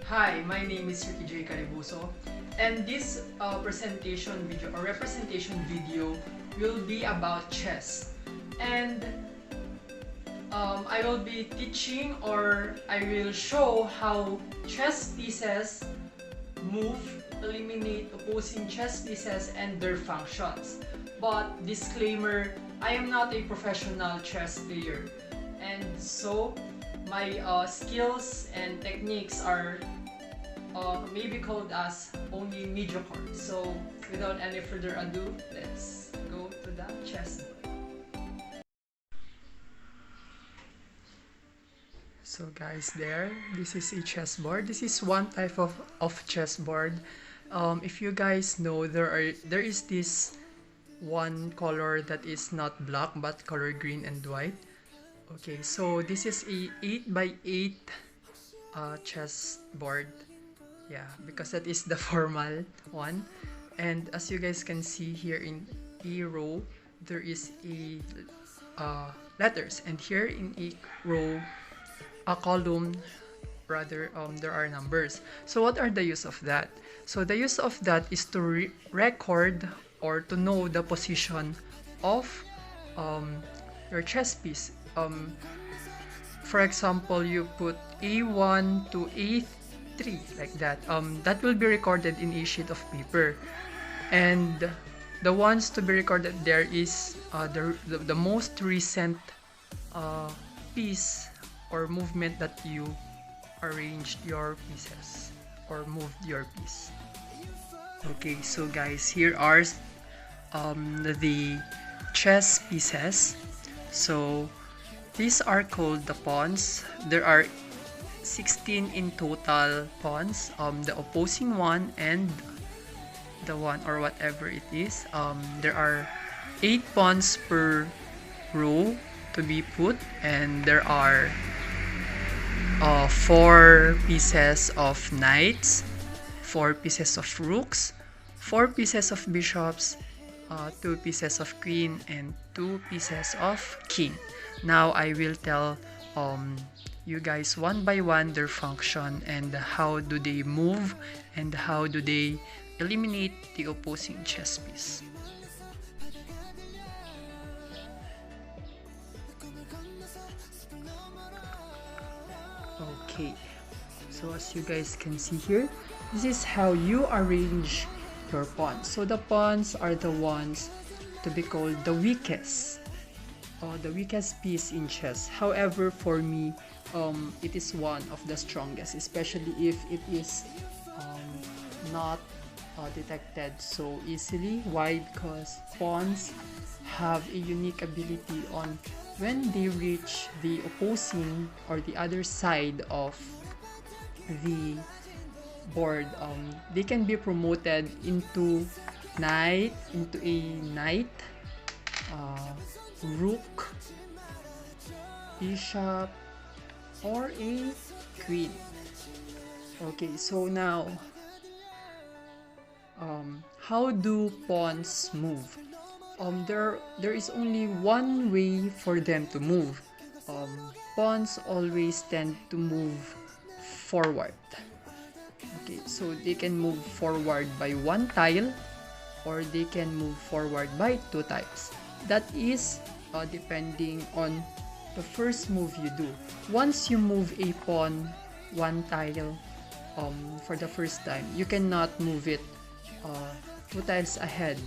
Hi, my name is Ricky J. Caribuso, and this presentation video or representation video will be about chess. And I will be teaching, or I will show how chess pieces move, eliminate opposing chess pieces and their functions. But disclaimer, I am not a professional chess player, and so my skills and techniques are maybe called as only mediocre. So without any further ado, let's go to the chessboard. So guys, this is a chessboard. This is one type of chessboard. If you guys know, there is this one color that is not black but color green and white. Okay, so this is a 8 by 8 chessboard. Yeah, because that is the formal one. And as you guys can see here in a row, there is a letters, and here in a row, a column, rather, there are numbers. So what are the use of that? So the use of that is to record or to know the position of your chess piece. For example, you put A1 to A3 like that. That will be recorded in a sheet of paper, and the ones to be recorded there is the most recent piece or movement that you arranged your pieces or moved your piece. Okay, so guys, here are the chess pieces. So these are called the pawns. There are 16 in total pawns. The opposing one and the one or whatever it is. There are 8 pawns per row to be put, and there are 4 pieces of knights, 4 pieces of rooks, 4 pieces of bishops, 2 pieces of queen, and 2 pieces of king. Now I will tell you guys one by one their function and how do they move and how do they eliminate the opposing chess piece. Okay, so as you guys can see here, this is how you arrange your pawns. So the pawns are the ones to be called the weakest piece in chess. However, for me, it is one of the strongest, especially if it is not detected so easily. Why? Because pawns have a unique ability on when they reach the opposing or the other side of the board, they can be promoted into a knight, rook, bishop, or a queen. Okay, so now how do pawns move? There is only one way for them to move. Pawns always tend to move forward. Okay, so they can move forward by 1 tile, or they can move forward by 2 tiles. That is depending on the first move you do. Once you move a pawn 1 tile for the first time, you cannot move it 2 tiles ahead,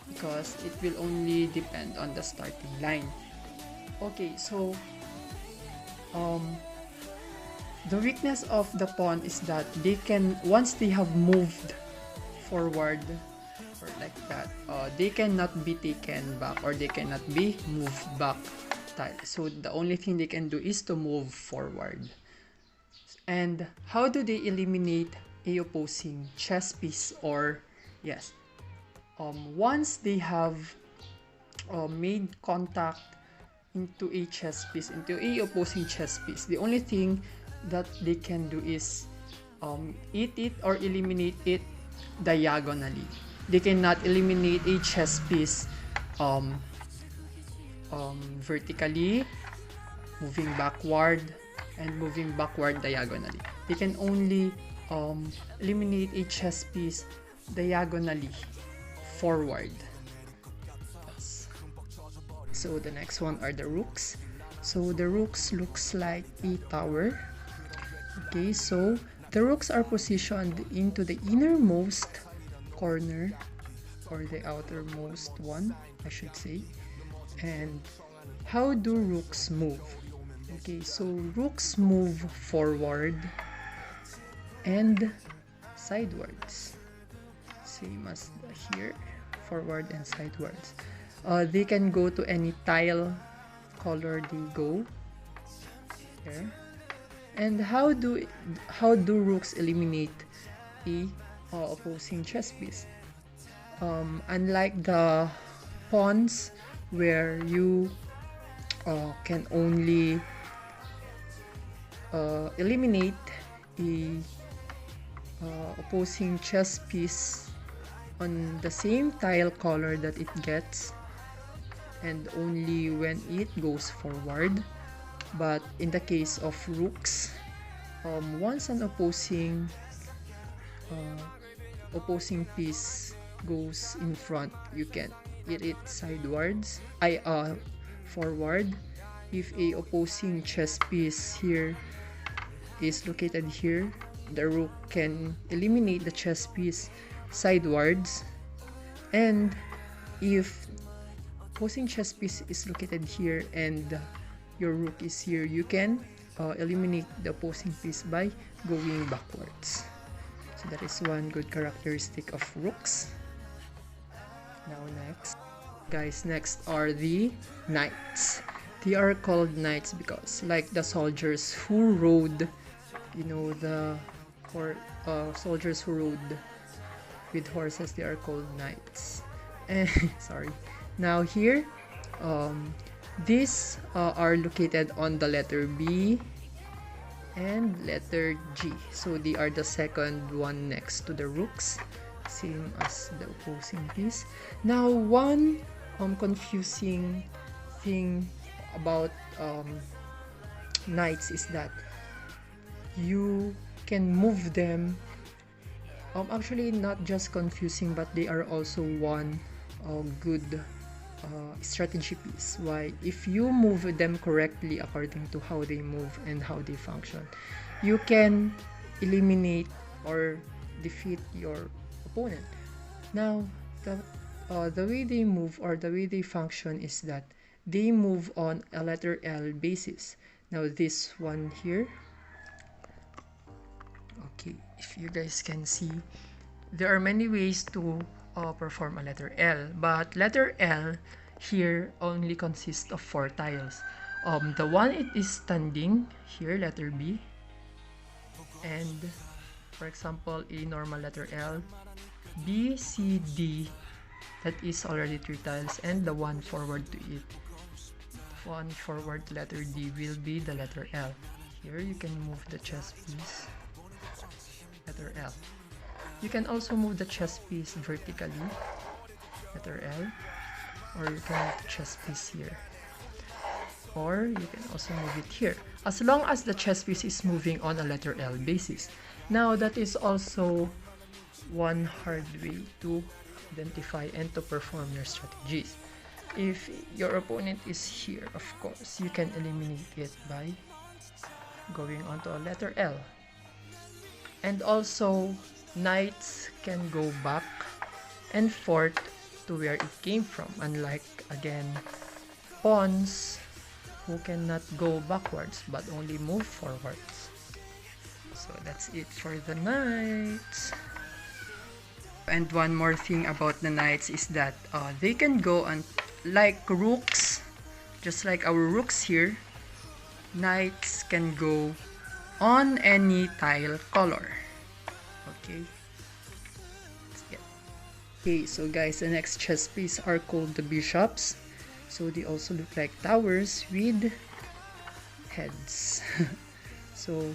because it will only depend on the starting line. Okay, so the weakness of the pawn is that they can, once they have moved forward or like that, they cannot be taken back, or they cannot be moved back tile. So the only thing they can do is to move forward. And how do they eliminate a opposing chess piece? Or yes, once they have made contact into a chess piece, into a opposing chess piece, the only thing that they can do is eat it or eliminate it diagonally. They cannot eliminate a chess piece vertically, moving backward, and moving backward diagonally. They can only eliminate a chess piece diagonally forward. So the next one are the rooks. So the rooks looks like a tower. Okay, so the rooks are positioned into the innermost corner, or the outermost one, I should say. And how do rooks move? Okay, so rooks move forward and sidewards. Same as here, forward and sidewards. They can go to any tile color they go here. And how do rooks eliminate a opposing chess piece? Unlike the pawns, where you can only eliminate a opposing chess piece on the same tile color that it gets, and only when it goes forward. But in the case of rooks, once an opposing piece goes in front, you can hit it sidewards, forward. If a opposing chess piece here is located here, the rook can eliminate the chess piece sidewards. And if opposing chess piece is located here and your rook is here, you can eliminate the opposing piece by going backwards. So that is one good characteristic of rooks. Now next are the knights. They are called knights because, like the soldiers who rode, soldiers who rode with horses, they are called knights. Sorry. Now here, these are located on the letter B and letter G. So they are the second one next to the rooks, same as the opposing piece. Now one confusing thing about knights is that you can move them. Actually, not just confusing, but they are also one good strategy piece. Why? If you move them correctly according to how they move and how they function, you can eliminate or defeat your opponent. Now, the way they move or the way they function is that they move on a letter L basis. Now this one here, okay, if you guys can see, there are many ways to perform a letter L, but letter L here only consists of 4 tiles. The one it is standing here, letter B, and for example a normal letter L, B, C, D, that is already 3 tiles, and the one forward to it, one forward to letter D, will be the letter L. Here you can move the chess piece, letter L. You can also move the chess piece vertically, letter L, or you can move the chess piece here, or you can also move it here, as long as the chess piece is moving on a letter L basis. Now that is also one hard way to identify and to perform your strategies. If your opponent is here, of course, you can eliminate it by going onto a letter L. And also, knights can go back and forth to where it came from, unlike, again, pawns who cannot go backwards but only move forwards. So that's it for the knights. And one more thing about the knights is that they can go on, like rooks, just like our rooks here, knights can go on any tile color. Okay, that's it. Okay, so guys, the next chess piece are called the bishops. So they also look like towers with heads. So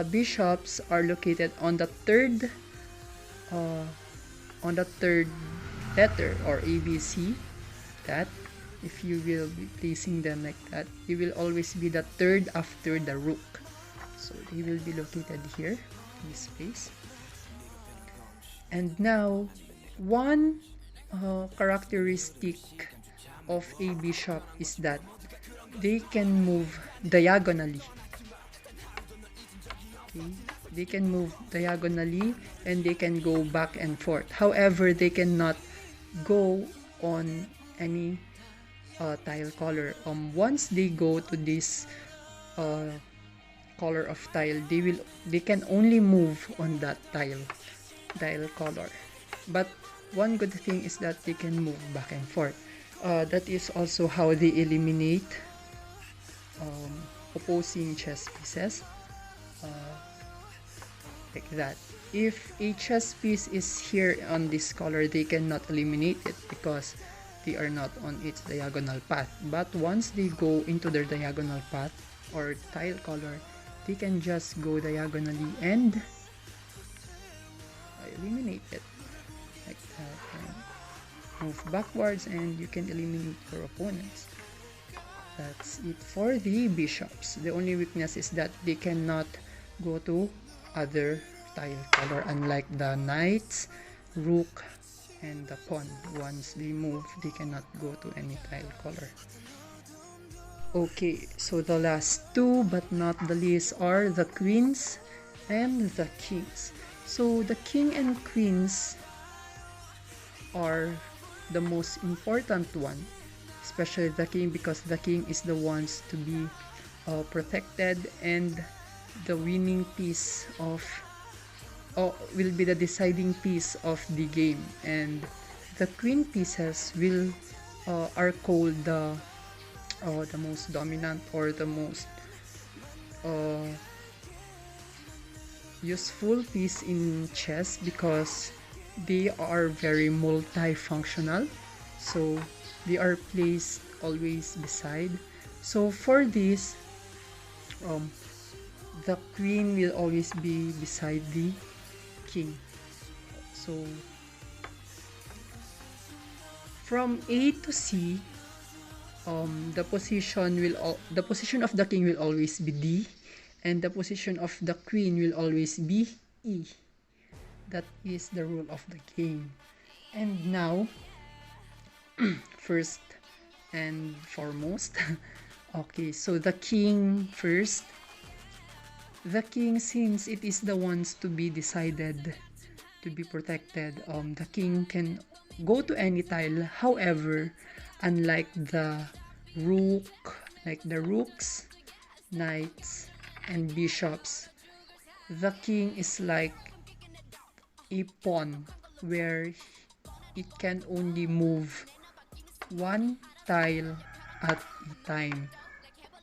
bishops are located on the third letter, or ABC. That if you will be placing them like that, you will always be the third after the rook. So they will be located here in this place. And now, one characteristic of a bishop is that they can move diagonally. Okay? They can move diagonally and they can go back and forth. However, they cannot go on any tile color. Once they go to this color of tile, they can only move on that tile color. But one good thing is that they can move back and forth. That is also how they eliminate opposing chess pieces, like that. If a chess piece is here on this color, they cannot eliminate it because they are not on its diagonal path. But once they go into their diagonal path or tile color, they can just go diagonally and eliminate it like that, and move backwards, and you can eliminate your opponents. That's it for the bishops. The only weakness is that they cannot go to other tile color, unlike the knights, rook, and the pawn. Once they move, they cannot go to any tile color. Okay, so the last two but not the least are the queens and the kings. So the king and queens are the most important one, especially the king, because the king is the ones to be protected, and the winning piece of will be the deciding piece of the game, and the queen pieces will are called the most dominant or the most useful piece in chess, because they are very multifunctional, so they are placed always beside. So for this, the queen will always be beside the king. So from A to C, the position of the king will always be D, and the position of the queen will always be E. That is the rule of the game. And now, first and foremost, okay, so the king first. The king, since it is the ones to be decided, to be protected, the king can go to any tile. However, unlike the rooks, knights, and bishops, the king is like a pawn where it can only move one tile at a time.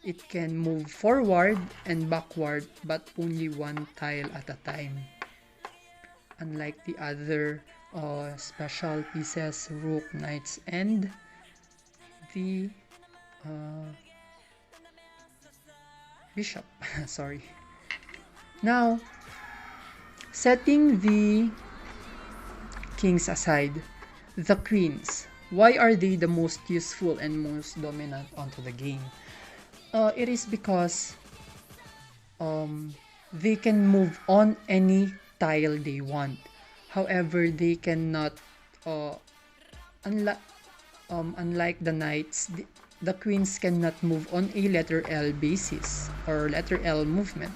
It can move forward and backward, but only one tile at a time. Unlike the other special pieces, rook, knights, and the bishop. Sorry. Now, setting the kings aside, the queens. Why are they the most useful and most dominant onto the game? It is because they can move on any tile they want. However, they cannot, unlike the knights, the queens cannot move on a letter L basis or letter L movement.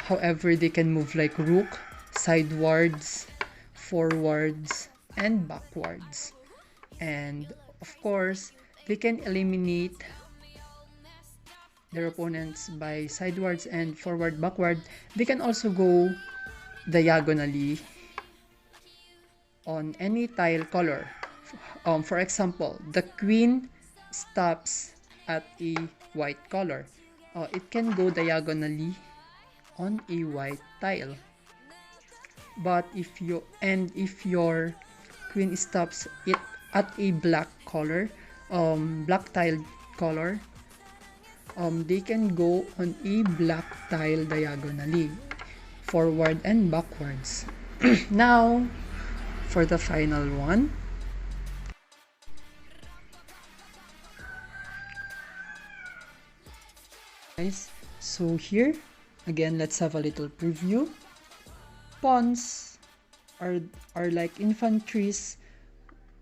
However, they can move like rook, sidewards, forwards, and backwards. And of course, they can eliminate their opponents by sidewards and forward, backward. They can also go diagonally on any tile color. For example, the queen stops at a white color. It can go diagonally on a white tile. But if your queen stops it at a black color, black tile color, they can go on a black tile diagonally, forward and backwards. Now, for the final one. Guys, so here Again, let's have a little preview. Pawns are like infantries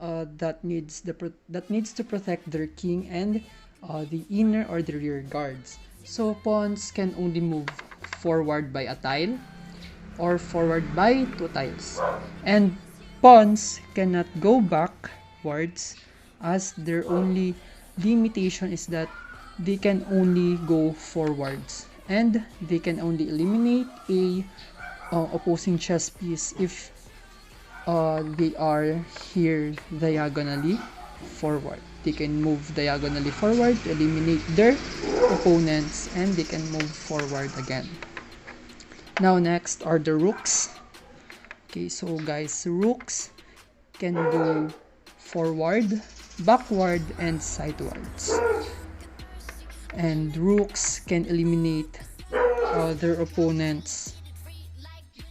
that needs to protect their king and the inner or the rear guards. So pawns can only move forward by a tile or forward by 2 tiles, and pawns cannot go backwards, as their only limitation is that they can only go forwards, and they can only eliminate a opposing chess piece if they are here diagonally forward. They can move diagonally forward to eliminate their opponents, and they can move forward again. Now next are the rooks. Okay, so guys, rooks can go forward, backward, and sidewards. And rooks can eliminate their opponents'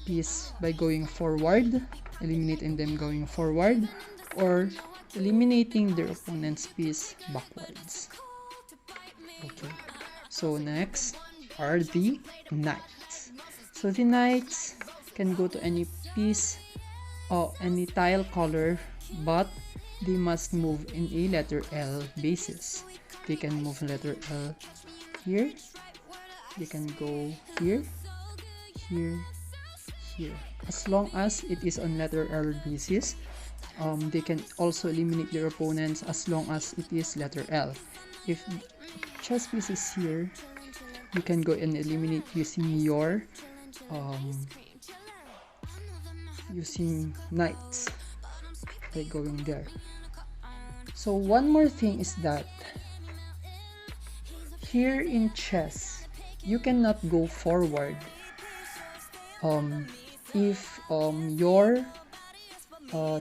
piece by going forward, eliminating them going forward, or eliminating their opponent's piece backwards. Okay, so next are the knights. So the knights can go to any piece or any tile color, but they must move in a letter L basis. They can move letter L here, they can go here, here, here. As long as it is on letter L basis, they can also eliminate their opponents as long as it is letter L. If chess piece is here, you can go and eliminate using your using knights by going there. So one more thing is that here in chess, you cannot go forward if your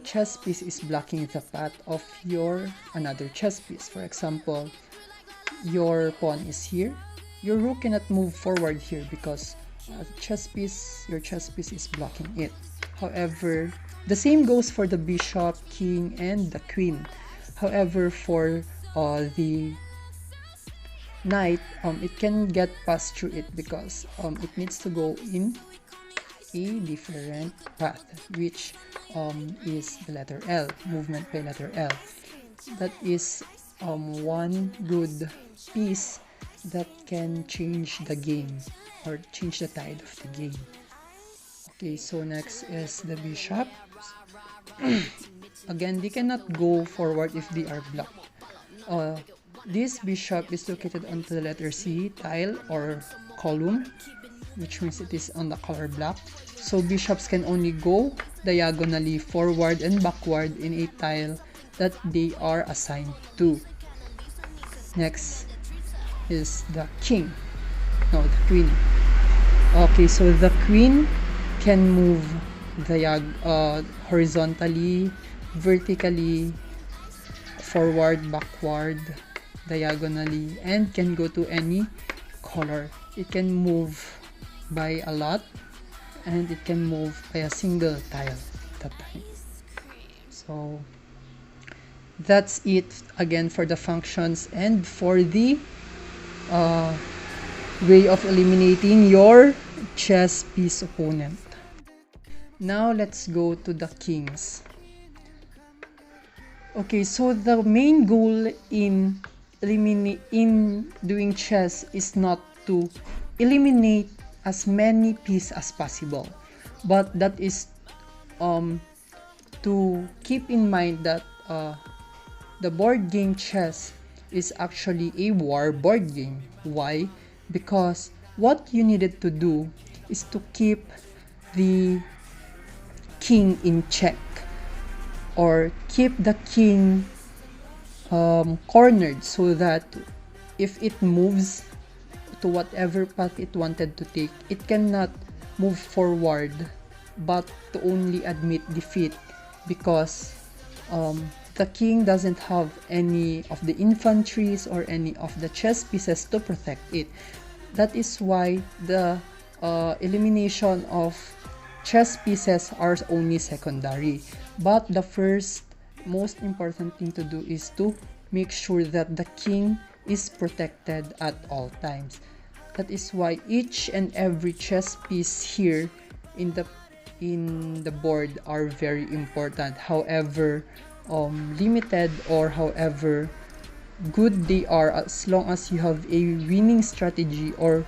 chess piece is blocking the path of your another chess piece. For example, your pawn is here, your rook cannot move forward here because your chess piece is blocking it. However, the same goes for the bishop, king, and the queen. However, for the knight, it can get past through it because it needs to go in a different path, which is the letter L, movement by letter L. That is one good piece that can change the game or change the tide of the game. Okay, so next is the bishop. Again, they cannot go forward if they are blocked. This bishop is located onto the letter C tile or column, which means it is on the color black. So bishops can only go diagonally forward and backward in a tile that they are assigned to. Next is the king. No, the queen. Okay, so the queen can move horizontally, vertically, forward, backward, diagonally, and can go to any color. It can move by a lot, and it can move by a single tile at a time. So that's it again for the functions and for the way of eliminating your chess piece opponent. Now let's go to the kings. Okay, so the main goal in doing chess is not to eliminate as many pieces as possible, but that is to keep in mind that the board game chess is actually a war board game. Why? Because what you needed to do is to keep the king in check, or keep the king cornered, so that if it moves to whatever path it wanted to take, it cannot move forward but to only admit defeat, because the king doesn't have any of the infantries or any of the chess pieces to protect it. That is why the elimination of chess pieces are only secondary. But the first most important thing to do is to make sure that the king is protected at all times. That is why each and every chess piece here in the board are very important. However limited or however good they are, as long as you have a winning strategy or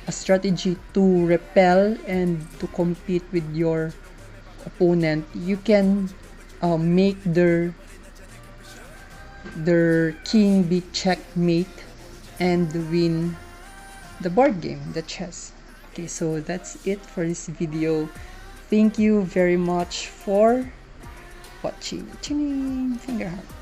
a strategy to repel and to compete with your opponent, you can make their king be checkmate and win the board game, the chess. Okay, so that's it for this video. Thank you very much for watching. Finger heart.